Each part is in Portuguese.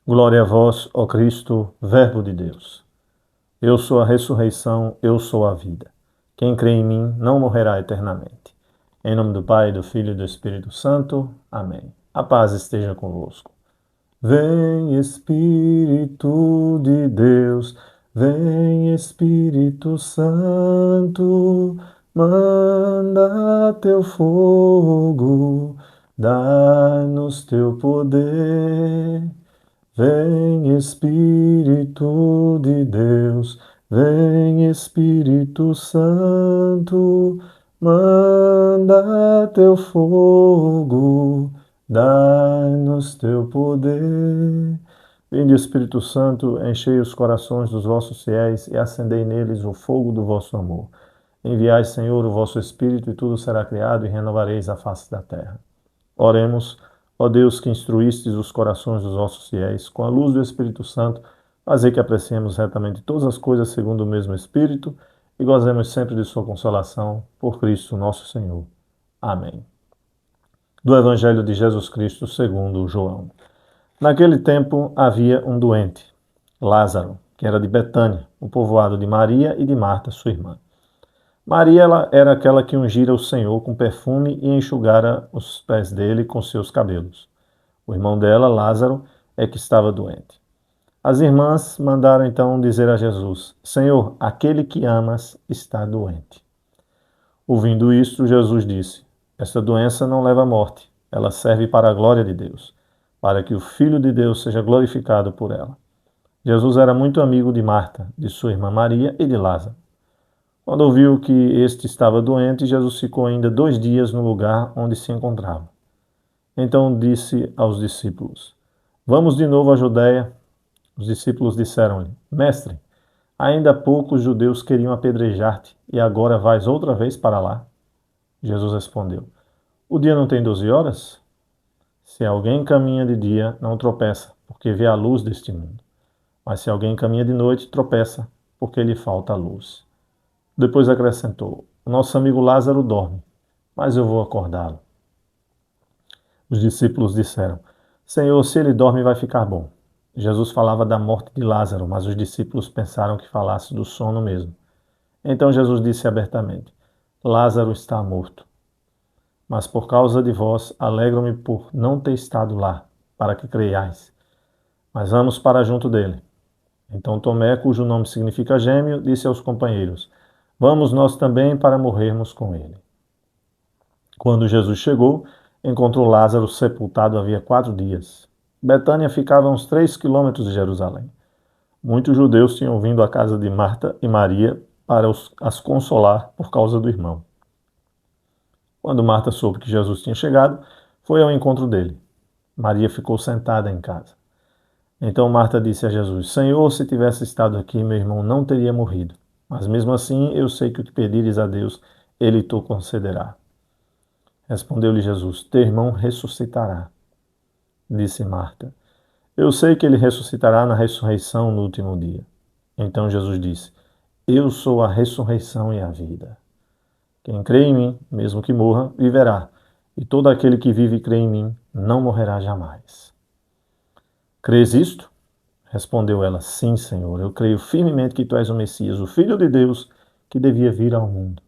Glória a vós, ó Cristo, Verbo de Deus. Eu sou a ressurreição, eu sou a vida. Quem crê em mim não morrerá eternamente. Em nome do Pai, do Filho e do Espírito Santo. Amém. A paz esteja convosco. Vem Espírito de Deus, vem Espírito Santo, manda teu fogo, dá-nos teu poder. Vem Espírito de Deus, vem Espírito Santo, manda teu fogo, dá-nos teu poder. Vinde Espírito Santo, enchei os corações dos vossos fiéis e acendei neles o fogo do vosso amor. Enviai, Senhor, o vosso Espírito e tudo será criado e renovareis a face da terra. Oremos. Ó Deus, que instruístes os corações dos vossos fiéis, com a luz do Espírito Santo, fazei que apreciemos retamente todas as coisas segundo o mesmo Espírito e gozemos sempre de sua consolação, por Cristo nosso Senhor. Amém. Do Evangelho de Jesus Cristo segundo João. Naquele tempo havia um doente, Lázaro, que era de Betânia, o povoado de Maria e de Marta, sua irmã. Maria era aquela que ungira o Senhor com perfume e enxugara os pés dele com seus cabelos. O irmão dela, Lázaro, é que estava doente. As irmãs mandaram então dizer a Jesus: Senhor, aquele que amas está doente. Ouvindo isto, Jesus disse: Esta doença não leva à morte, ela serve para a glória de Deus, para que o Filho de Deus seja glorificado por ela. Jesus era muito amigo de Marta, de sua irmã Maria e de Lázaro. Quando ouviu que este estava doente, Jesus ficou ainda 2 dias no lugar onde se encontrava. Então disse aos discípulos: Vamos de novo à Judéia. Os discípulos disseram-lhe: Mestre, ainda há pouco os judeus queriam apedrejar-te, e agora vais outra vez para lá? Jesus respondeu: O dia não tem 12 horas? Se alguém caminha de dia, não tropeça, porque vê a luz deste mundo. Mas se alguém caminha de noite, tropeça, porque lhe falta a luz. Depois acrescentou: O nosso amigo Lázaro dorme, mas eu vou acordá-lo. Os discípulos disseram: Senhor, se ele dorme, vai ficar bom. Jesus falava da morte de Lázaro, mas os discípulos pensaram que falasse do sono mesmo. Então Jesus disse abertamente: Lázaro está morto. Mas por causa de vós, alegro-me por não ter estado lá, para que creiais. Mas vamos para junto dele. Então Tomé, cujo nome significa gêmeo, disse aos companheiros: Vamos nós também para morrermos com ele. Quando Jesus chegou, encontrou Lázaro sepultado havia 4 dias. Betânia ficava a uns 3 quilômetros de Jerusalém. Muitos judeus tinham vindo à casa de Marta e Maria para as consolar por causa do irmão. Quando Marta soube que Jesus tinha chegado, foi ao encontro dele. Maria ficou sentada em casa. Então Marta disse a Jesus: Senhor, se tivesse estado aqui, meu irmão não teria morrido. Mas mesmo assim, eu sei que o que pedires a Deus, ele te concederá. Respondeu-lhe Jesus: Teu irmão ressuscitará. Disse Marta: Eu sei que ele ressuscitará na ressurreição no último dia. Então Jesus disse: Eu sou a ressurreição e a vida. Quem crê em mim, mesmo que morra, viverá. E todo aquele que vive e crê em mim, não morrerá jamais. Crês isto? Respondeu ela: Sim, Senhor, eu creio firmemente que tu és o Messias, o Filho de Deus, que devia vir ao mundo.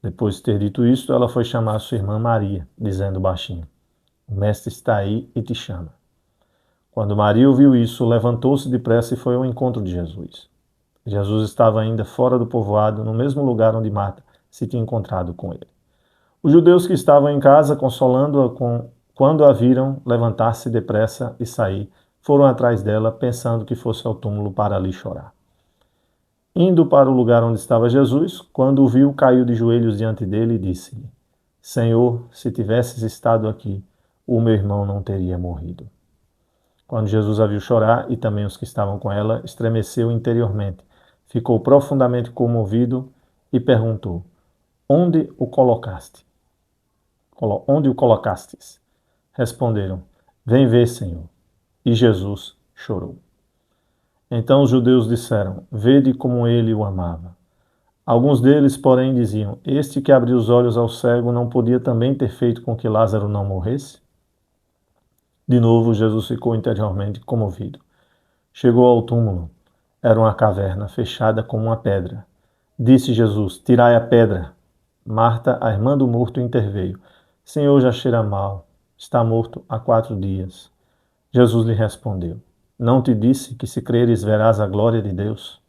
Depois de ter dito isto, ela foi chamar sua irmã Maria, dizendo baixinho: O mestre está aí e te chama. Quando Maria ouviu isso, levantou-se depressa e foi ao encontro de Jesus. Jesus estava ainda fora do povoado, no mesmo lugar onde Marta se tinha encontrado com ele. Os judeus que estavam em casa, consolando-a quando a viram levantar-se depressa e sair, foram atrás dela, pensando que fosse ao túmulo para ali chorar. Indo para o lugar onde estava Jesus, quando o viu, caiu de joelhos diante dele e disse-lhe: Senhor, se tivesses estado aqui, o meu irmão não teria morrido. Quando Jesus a viu chorar, e também os que estavam com ela, estremeceu interiormente, ficou profundamente comovido e perguntou: Onde o colocaste? Onde o colocastes? Responderam: Vem ver, Senhor. E Jesus chorou. Então os judeus disseram: Vede como ele o amava. Alguns deles, porém, diziam: Este que abriu os olhos ao cego não podia também ter feito com que Lázaro não morresse? De novo, Jesus ficou interiormente comovido. Chegou ao túmulo. Era uma caverna fechada com uma pedra. Disse Jesus: Tirai a pedra. Marta, a irmã do morto, interveio. Senhor, já cheira mal. Está morto há 4 dias. Jesus lhe respondeu: Não te disse que se creres verás a glória de Deus?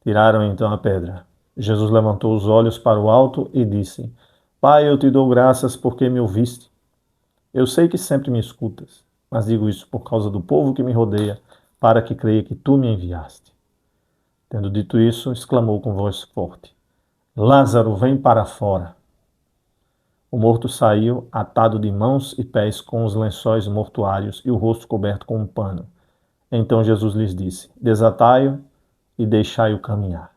Tiraram então a pedra. Jesus levantou os olhos para o alto e disse: Pai, eu te dou graças porque me ouviste. Eu sei que sempre me escutas, mas digo isso por causa do povo que me rodeia, para que creia que tu me enviaste. Tendo dito isso, exclamou com voz forte: Lázaro, vem para fora. O morto saiu, atado de mãos e pés com os lençóis mortuários e o rosto coberto com um pano. Então Jesus lhes disse: Desatai-o e deixai-o caminhar.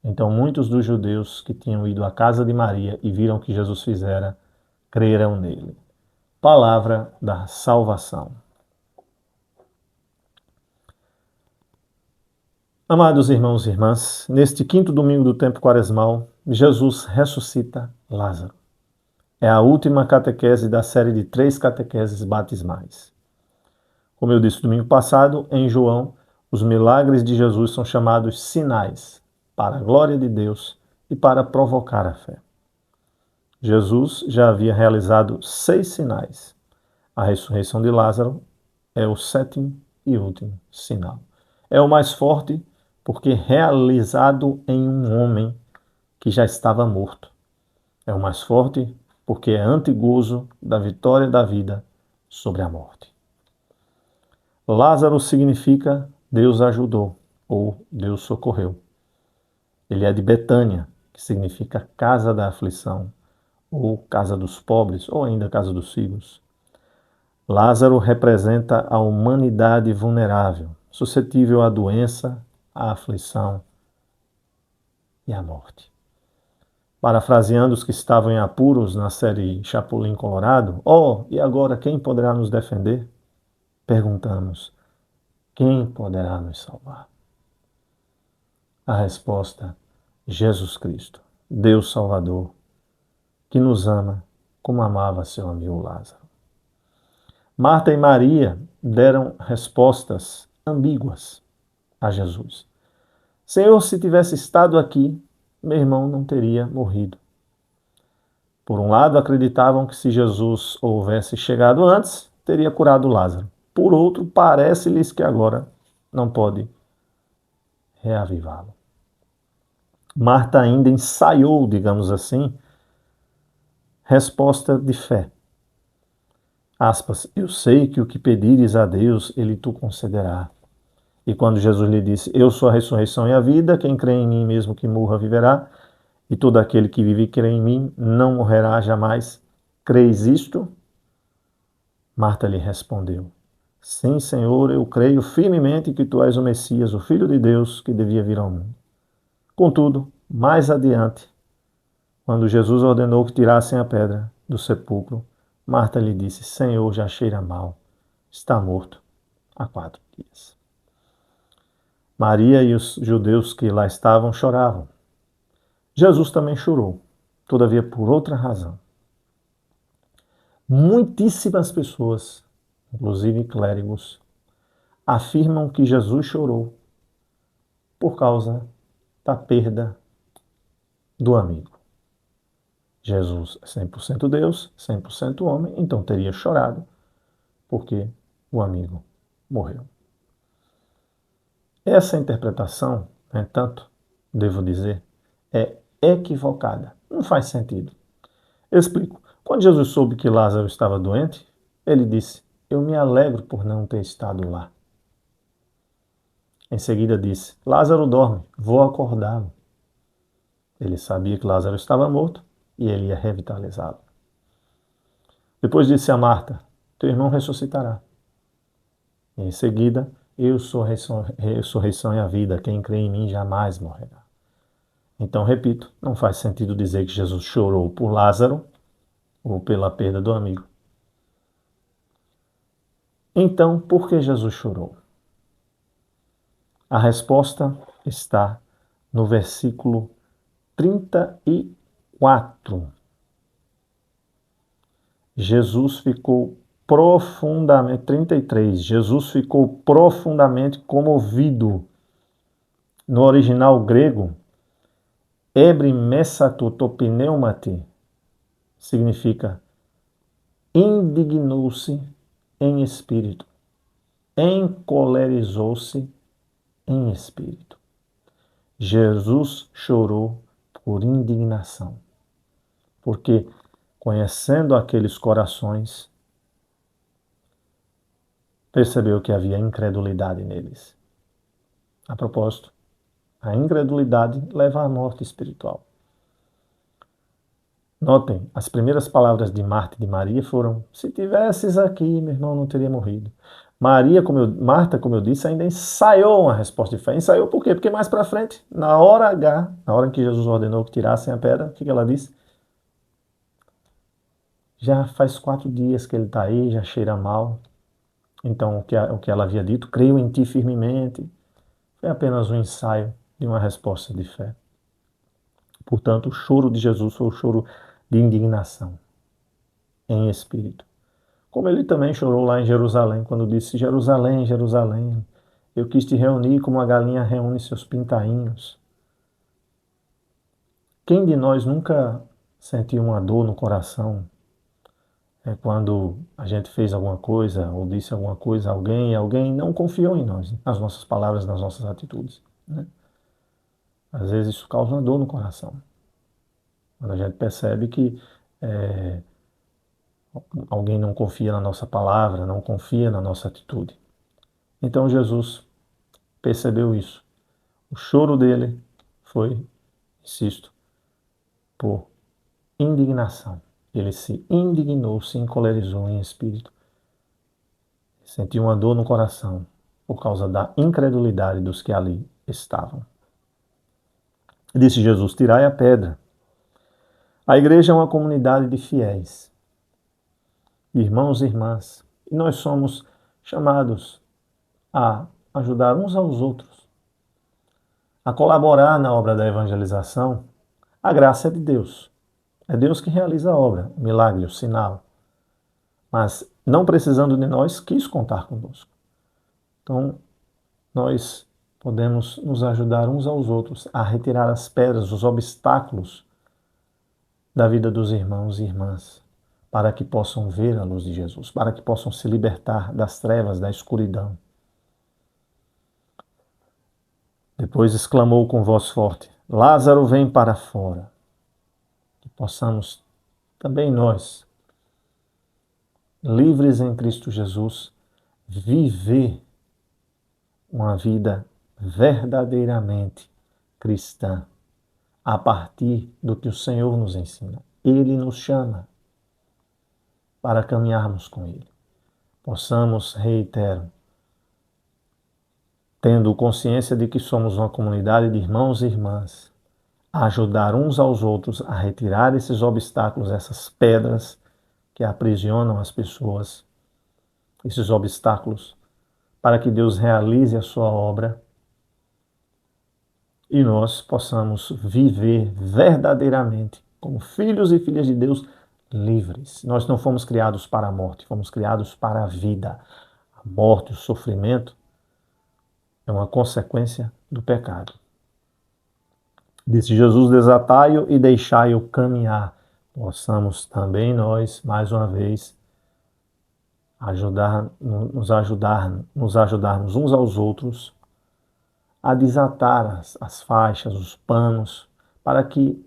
Então muitos dos judeus que tinham ido à casa de Maria e viram o que Jesus fizera, creram nele. Palavra da salvação. Amados irmãos e irmãs, neste quinto domingo do tempo quaresmal, Jesus ressuscita Lázaro. É a última catequese da série de 3 catequeses batismais. Como eu disse domingo passado, em João, os milagres de Jesus são chamados sinais, para a glória de Deus e para provocar a fé. Jesus já havia realizado 6 sinais. A ressurreição de Lázaro é o 7º e último sinal. É o mais forte porque realizado em um homem que já estava morto. É o mais forte porque é antigozo da vitória da vida sobre a morte. Lázaro significa Deus ajudou ou Deus socorreu. Ele é de Betânia, que significa casa da aflição, ou casa dos pobres, ou ainda casa dos filhos. Lázaro representa a humanidade vulnerável, suscetível à doença, à aflição e à morte. Parafraseando os que estavam em apuros na série Chapulin Colorado, e agora quem poderá nos defender? Perguntamos, quem poderá nos salvar? A resposta, Jesus Cristo, Deus Salvador, que nos ama como amava seu amigo Lázaro. Marta e Maria deram respostas ambíguas a Jesus. Senhor, se tivesse estado aqui, meu irmão não teria morrido. Por um lado, acreditavam que se Jesus houvesse chegado antes, teria curado Lázaro. Por outro, parece-lhes que agora não pode reavivá-lo. Marta ainda ensaiou, digamos assim, resposta de fé. Aspas, eu sei que o que pedires a Deus, ele tu concederá. E quando Jesus lhe disse, eu sou a ressurreição e a vida, quem crê em mim, mesmo que morra, viverá, e todo aquele que vive e crê em mim, não morrerá jamais. Creis isto? Marta lhe respondeu, sim, Senhor, eu creio firmemente que tu és o Messias, o Filho de Deus, que devia vir ao mundo. Contudo, mais adiante, quando Jesus ordenou que tirassem a pedra do sepulcro, Marta lhe disse, Senhor, já cheira mal, está morto há 4 dias. Maria e os judeus que lá estavam choravam. Jesus também chorou, todavia por outra razão. Muitíssimas pessoas, inclusive clérigos, afirmam que Jesus chorou por causa da perda do amigo. Jesus é 100% Deus, 100% homem, então teria chorado porque o amigo morreu. Essa interpretação, no entanto, devo dizer, é equivocada. Não faz sentido. Eu explico. Quando Jesus soube que Lázaro estava doente, ele disse, eu me alegro por não ter estado lá. Em seguida disse, Lázaro dorme, vou acordá-lo. Ele sabia que Lázaro estava morto e ele ia revitalizá-lo. Depois disse a Marta, teu irmão ressuscitará. E em seguida, eu sou a ressurreição e a vida, quem crê em mim jamais morrerá. Então, repito, não faz sentido dizer que Jesus chorou por Lázaro ou pela perda do amigo. Então, por que Jesus chorou? A resposta está no versículo 34. Jesus ficou profundamente, 33, Jesus ficou profundamente comovido. No original grego, ebrimessatotopneumate significa indignou-se em espírito, encolerizou-se em espírito. Jesus chorou por indignação, porque, conhecendo aqueles corações, percebeu que havia incredulidade neles. A propósito, a incredulidade leva à morte espiritual. Notem, as primeiras palavras de Marta e de Maria foram: se tivesses aqui, meu irmão não teria morrido. Marta, como eu disse, ainda ensaiou uma resposta de fé. Ensaiou por quê? Porque mais para frente, na hora H, na hora em que Jesus ordenou que tirassem a pedra, o que ela disse? Já faz 4 dias que ele está aí, já cheira mal. Então, o que ela havia dito, creio em ti firmemente, foi apenas um ensaio de uma resposta de fé. Portanto, o choro de Jesus foi o choro de indignação em espírito. Como ele também chorou lá em Jerusalém, quando disse: Jerusalém, Jerusalém, eu quis te reunir como a galinha reúne seus pintainhos. Quem de nós nunca sentiu uma dor no coração quando a gente fez alguma coisa ou disse alguma coisa a alguém e alguém não confiou em nós, nas nossas palavras, nas nossas atitudes, né? Às vezes isso causa uma dor no coração. Quando a gente percebe que alguém não confia na nossa palavra, não confia na nossa atitude. Então Jesus percebeu isso. O choro dele foi, insisto, por indignação. Ele se indignou, se encolerizou em espírito. Sentiu uma dor no coração por causa da incredulidade dos que ali estavam. Disse Jesus: tirai a pedra. A igreja é uma comunidade de fiéis, irmãos e irmãs, e nós somos chamados a ajudar uns aos outros, a colaborar na obra da evangelização. A graça é de Deus. É Deus que realiza a obra, o milagre, o sinal. Mas, não precisando de nós, quis contar conosco. Então, nós podemos nos ajudar uns aos outros a retirar as pedras, os obstáculos da vida dos irmãos e irmãs, para que possam ver a luz de Jesus, para que possam se libertar das trevas, da escuridão. Depois exclamou com voz forte: Lázaro, vem para fora. Que possamos também nós, livres em Cristo Jesus, viver uma vida verdadeiramente cristã, a partir do que o Senhor nos ensina. Ele nos chama para caminharmos com Ele. Possamos, reitero, tendo consciência de que somos uma comunidade de irmãos e irmãs, ajudar uns aos outros a retirar esses obstáculos, essas pedras que aprisionam as pessoas, esses obstáculos, para que Deus realize a sua obra e nós possamos viver verdadeiramente como filhos e filhas de Deus livres. Nós não fomos criados para a morte, fomos criados para a vida. A morte, o sofrimento, é uma consequência do pecado. Disse Jesus: desatai-o e deixai-o caminhar. Possamos também nós, mais uma vez, nos ajudarmos uns aos outros a desatar as faixas, os panos, para que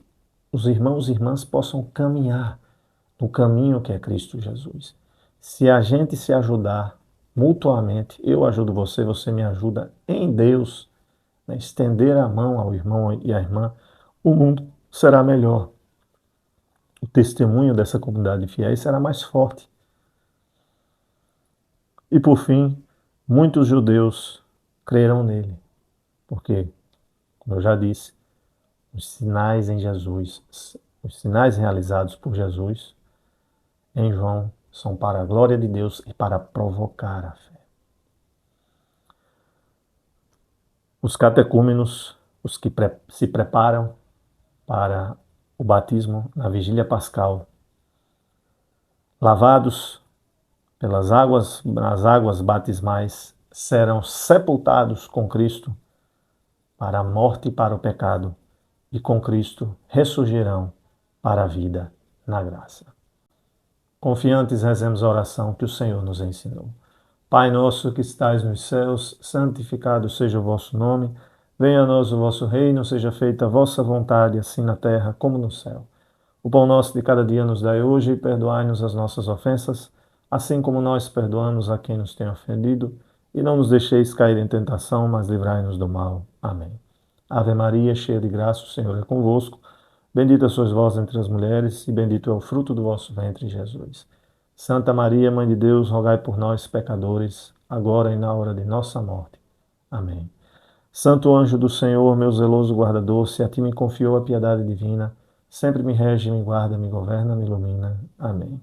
os irmãos e irmãs possam caminhar no caminho que é Cristo Jesus. Se a gente se ajudar mutuamente, eu ajudo você, você me ajuda em Deus, né? Estender a mão ao irmão e à irmã, o mundo será melhor. O testemunho dessa comunidade de fiéis será mais forte. E por fim, muitos judeus crerão nele, porque, como eu já disse, os sinais em Jesus, os sinais realizados por Jesus em João são para a glória de Deus e para provocar a fé. Os catecúmenos, os que se preparam para o batismo na vigília pascal, lavados nas águas batismais, serão sepultados com Cristo para a morte e para o pecado, e com Cristo ressurgirão para a vida na graça. Confiantes, rezemos a oração que o Senhor nos ensinou. Pai nosso que estais nos céus, santificado seja o vosso nome. Venha a nós o vosso reino, seja feita a vossa vontade, assim na terra como no céu. O pão nosso de cada dia nos dai hoje, e perdoai-nos as nossas ofensas, assim como nós perdoamos a quem nos tem ofendido, e não nos deixeis cair em tentação, mas livrai-nos do mal. Amém. Ave Maria, cheia de graça, o Senhor é convosco. Bendita sois vós entre as mulheres, e bendito é o fruto do vosso ventre, Jesus. Santa Maria, Mãe de Deus, rogai por nós, pecadores, agora e na hora de nossa morte. Amém. Santo anjo do Senhor, meu zeloso guardador, se a ti me confiou a piedade divina, sempre me rege, me guarda, me governa, me ilumina. Amém.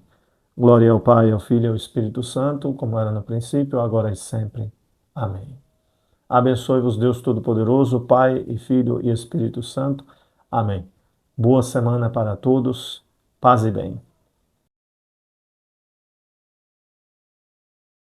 Glória ao Pai, ao Filho e ao Espírito Santo, como era no princípio, agora e sempre. Amém. Abençoe-vos Deus Todo-Poderoso, Pai e Filho e Espírito Santo. Amém. Boa semana para todos. Paz e bem.